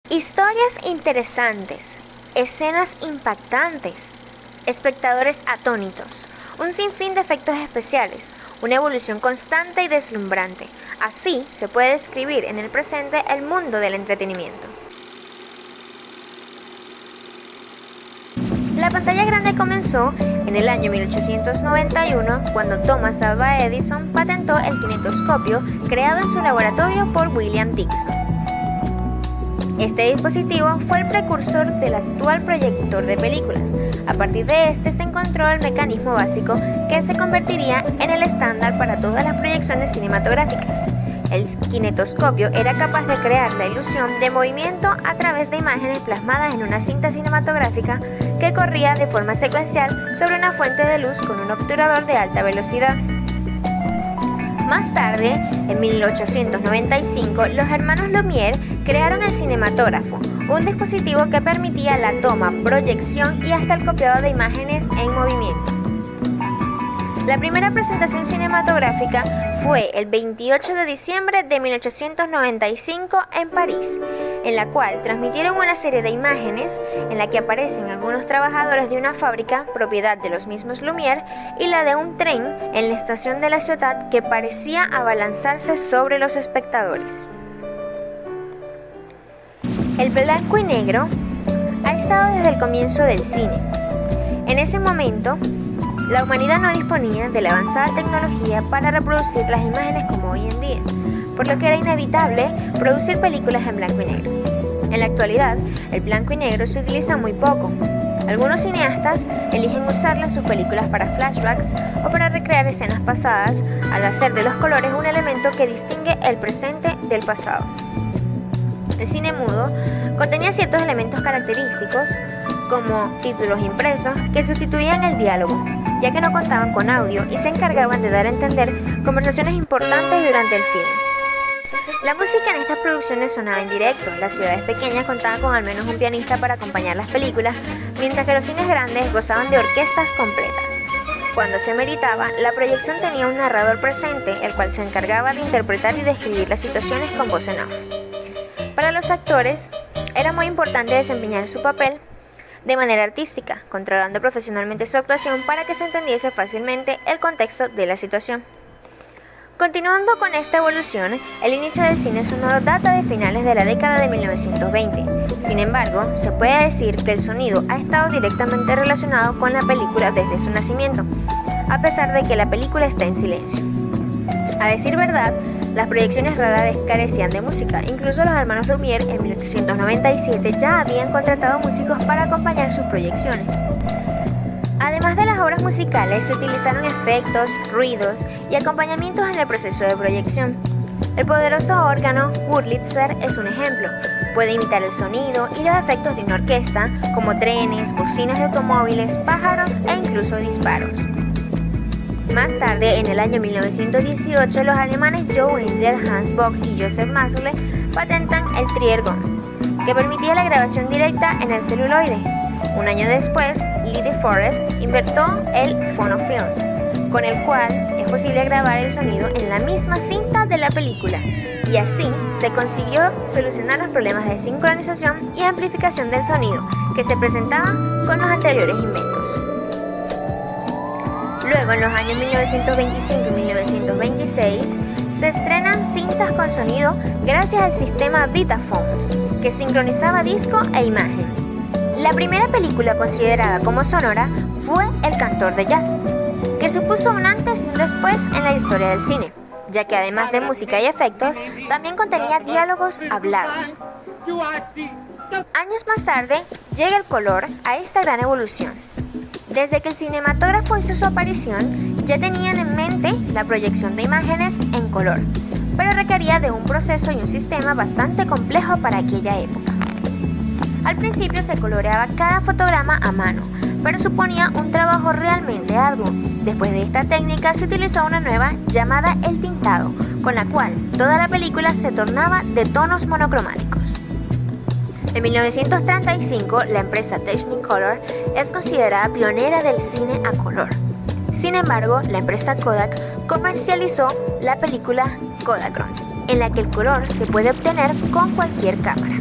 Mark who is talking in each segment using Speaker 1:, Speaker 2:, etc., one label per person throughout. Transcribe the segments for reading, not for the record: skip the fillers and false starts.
Speaker 1: Historias interesantes, escenas impactantes, espectadores atónitos, un sinfín de efectos especiales, una evolución constante y deslumbrante. Así se puede describir en el presente el mundo del entretenimiento. La pantalla grande comenzó en el año 1891 cuando Thomas Alva Edison patentó el kinetoscopio creado en su laboratorio por William Dickson. Este dispositivo fue el precursor del actual proyector de películas. A partir de este se encontró el mecanismo básico que se convertiría en el estándar para todas las proyecciones cinematográficas. El kinetoscopio era capaz de crear la ilusión de movimiento a través de imágenes plasmadas en una cinta cinematográfica que corría de forma secuencial sobre una fuente de luz con un obturador de alta velocidad. Más tarde, en 1895, los hermanos Lumière crearon el cinematógrafo, un dispositivo que permitía la toma, proyección y hasta el copiado de imágenes en movimiento. La primera presentación cinematográfica fue el 28 de diciembre de 1895 en París, en la cual transmitieron una serie de imágenes en la que aparecen algunos trabajadores de una fábrica propiedad de los mismos Lumière y la de un tren en la estación de la ciudad que parecía abalanzarse sobre los espectadores. El blanco y negro ha estado desde el comienzo del cine. En ese momento, la humanidad no disponía de la avanzada tecnología para reproducir las imágenes como hoy en día, por lo que era inevitable producir películas en blanco y negro. En la actualidad, el blanco y negro se utiliza muy poco. Algunos cineastas eligen usarlo en sus películas para flashbacks o para recrear escenas pasadas, al hacer de los colores un elemento que distingue el presente del pasado. El cine mudo contenía ciertos elementos característicos, como títulos impresos que sustituían el diálogo, ya que no contaban con audio y se encargaban de dar a entender conversaciones importantes durante el film. La música en estas producciones sonaba en directo. Las ciudades pequeñas contaban con al menos un pianista para acompañar las películas, mientras que los cines grandes gozaban de orquestas completas. Cuando se meritaba, la proyección tenía un narrador presente, el cual se encargaba de interpretar y describir las situaciones con voz en off. Para los actores, era muy importante desempeñar su papel de manera artística, controlando profesionalmente su actuación para que se entendiese fácilmente el contexto de la situación. Continuando con esta evolución, el inicio del cine sonoro data de finales de la década de 1920. Sin embargo, se puede decir que el sonido ha estado directamente relacionado con la película desde su nacimiento, a pesar de que la película está en silencio. A decir verdad, las proyecciones rara vez carecían de música. Incluso los hermanos Lumière en 1897 ya habían contratado músicos para acompañar sus proyecciones. Además de las obras musicales, se utilizaron efectos, ruidos y acompañamientos en el proceso de proyección. El poderoso órgano Wurlitzer es un ejemplo. Puede imitar el sonido y los efectos de una orquesta, como trenes, bocinas de automóviles, pájaros e incluso disparos. Más tarde, en el año 1918, los alemanes Joe Engel, Hans Bock y Joseph Maslé patentan el Triergon, que permitía la grabación directa en el celuloide. Un año después, Lee de Forest inventó el fonofilm, con el cual es posible grabar el sonido en la misma cinta de la película, y así se consiguió solucionar los problemas de sincronización y amplificación del sonido que se presentaban con los anteriores inventos. Luego, en los años 1925 y 1926, se estrenan cintas con sonido gracias al sistema Vitaphone, que sincronizaba disco e imagen. La primera película considerada como sonora fue El cantor de jazz, que supuso un antes y un después en la historia del cine, ya que además de música y efectos, también contenía diálogos hablados. Años más tarde, llega el color a esta gran evolución. Desde que el cinematógrafo hizo su aparición, ya tenían en mente la proyección de imágenes en color, pero requería de un proceso y un sistema bastante complejo para aquella época. Al principio se coloreaba cada fotograma a mano, pero suponía un trabajo realmente arduo. Después de esta técnica se utilizó una nueva llamada el tintado, con la cual toda la película se tornaba de tonos monocromáticos. En 1935, la empresa Technicolor es considerada pionera del cine a color. Sin embargo, la empresa Kodak comercializó la película Kodachrome, en la que el color se puede obtener con cualquier cámara.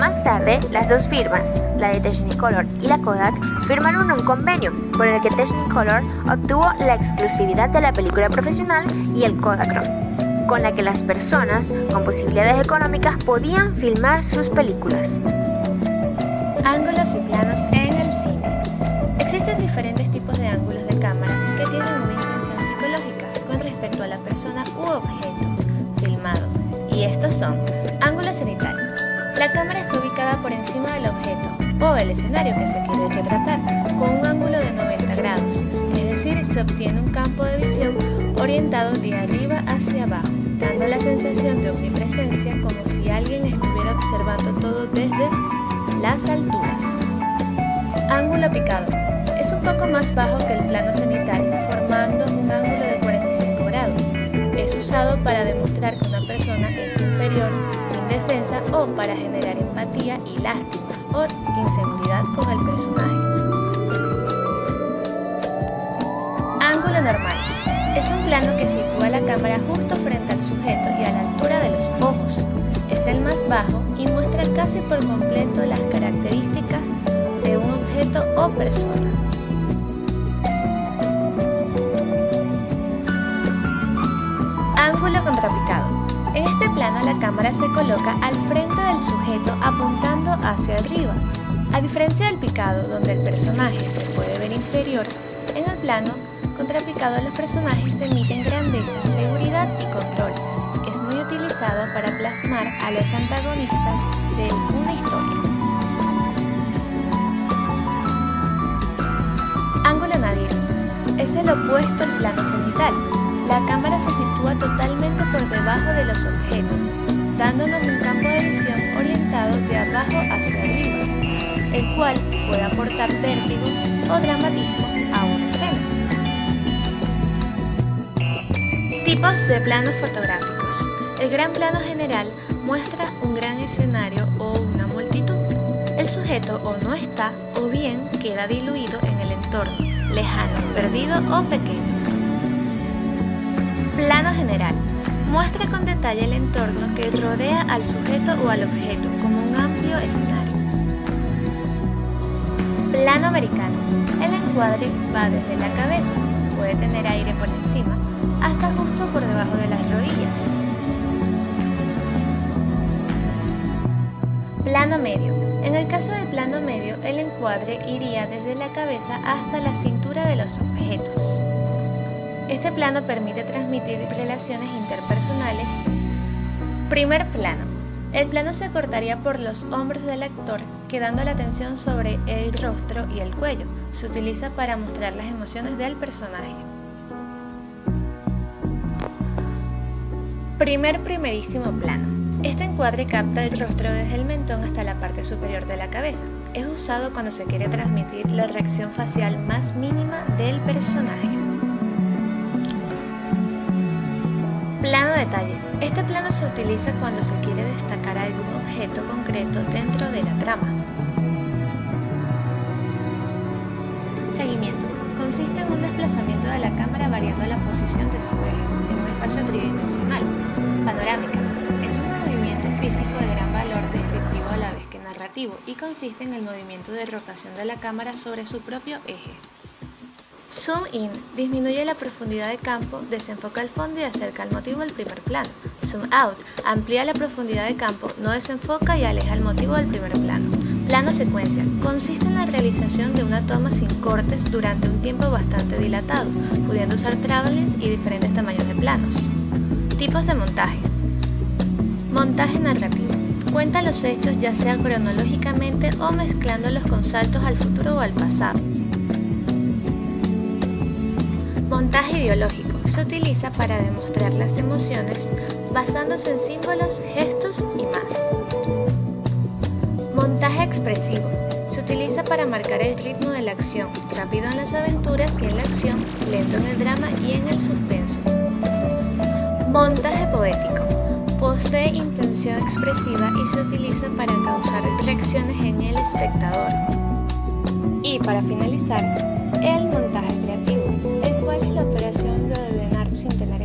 Speaker 1: Más tarde, las dos firmas, la de Technicolor y la Kodak, firmaron un convenio por el que Technicolor obtuvo la exclusividad de la película profesional y el Kodachrome, con la que las personas con posibilidades económicas podían filmar sus películas.
Speaker 2: Ángulos y planos en el cine. Existen diferentes tipos de ángulos de cámara que tienen una intención psicológica con respecto a la persona u objeto filmado, y estos son: ángulo cenital. La cámara está ubicada por encima del objeto o el escenario que se quiere retratar, con un ángulo de 90 grados, es decir, se obtiene un campo de visión orientado de arriba hacia abajo, dando la sensación de omnipresencia, como si alguien estuviera observando todo desde las alturas. Ángulo picado. Es un poco más bajo que el plano cenital, formando un ángulo de 45 grados. Es usado para demostrar que una persona es inferior, indefensa, o para generar empatía y lástima o inseguridad con el personaje. Ángulo normal. Es un plano que sitúa la cámara justo frente al sujeto y a la altura de los ojos. Es el más bajo y muestra casi por completo las características de un objeto o persona. Ángulo contrapicado. En este plano la cámara se coloca al frente del sujeto apuntando hacia arriba. A diferencia del picado, donde el personaje se puede ver inferior, en el plano contrapicado los personajes emiten grandeza, seguridad y control. Es muy utilizado para plasmar a los antagonistas de una historia. Ángulo nadir. Es el opuesto al plano cenital. La cámara se sitúa totalmente por debajo de los objetos, dándonos un campo de visión orientado de abajo hacia arriba, el cual puede aportar vértigo o dramatismo a una escena. Tipos de planos fotográficos. El gran plano general muestra un gran escenario o una multitud. El sujeto o no está o bien queda diluido en el entorno, lejano, perdido o pequeño. Plano general. Muestra con detalle el entorno que rodea al sujeto o al objeto, como un amplio escenario. Plano americano. El encuadre va desde la cabeza, puede tener aire por encima, hasta justo por debajo de las rodillas. Plano medio. En el caso del plano medio, el encuadre iría desde la cabeza hasta la cintura de los objetos. Este plano permite transmitir relaciones interpersonales. Primer plano. El plano se cortaría por los hombros del actor, quedando la atención sobre el rostro y el cuello. Se utiliza para mostrar las emociones del personaje. Primerísimo plano. Este encuadre capta el rostro desde el mentón hasta la parte superior de la cabeza. Es usado cuando se quiere transmitir la reacción facial más mínima del personaje. Plano detalle. Este plano se utiliza cuando se quiere destacar algún objeto concreto dentro de la trama. Seguimiento. Consiste en un desplazamiento de la cámara variando la posición de su eje en un espacio tridimensional. Panorámica. Es un movimiento físico de gran valor descriptivo a la vez que narrativo y consiste en el movimiento de rotación de la cámara sobre su propio eje. Zoom in disminuye la profundidad de campo, desenfoca el fondo y acerca el motivo al primer plano. Zoom out amplía la profundidad de campo, no desenfoca y aleja el motivo del primer plano. Plano secuencia consiste en la realización de una toma sin cortes durante un tiempo bastante dilatado, pudiendo usar travelings y diferentes tamaños de planos. Tipos de montaje. Montaje narrativo. Cuenta los hechos ya sea cronológicamente o mezclándolos con saltos al futuro o al pasado. Montaje ideológico. Se utiliza para demostrar las emociones basándose en símbolos, gestos y más. Montaje expresivo. Se utiliza para marcar el ritmo de la acción, rápido en las aventuras y en la acción, lento en el drama y en el suspenso. Montaje poético. Posee intención expresiva y se utiliza para causar reacciones en el espectador. Y para finalizar, el montaje creativo, el cual es la operación de ordenar sin tener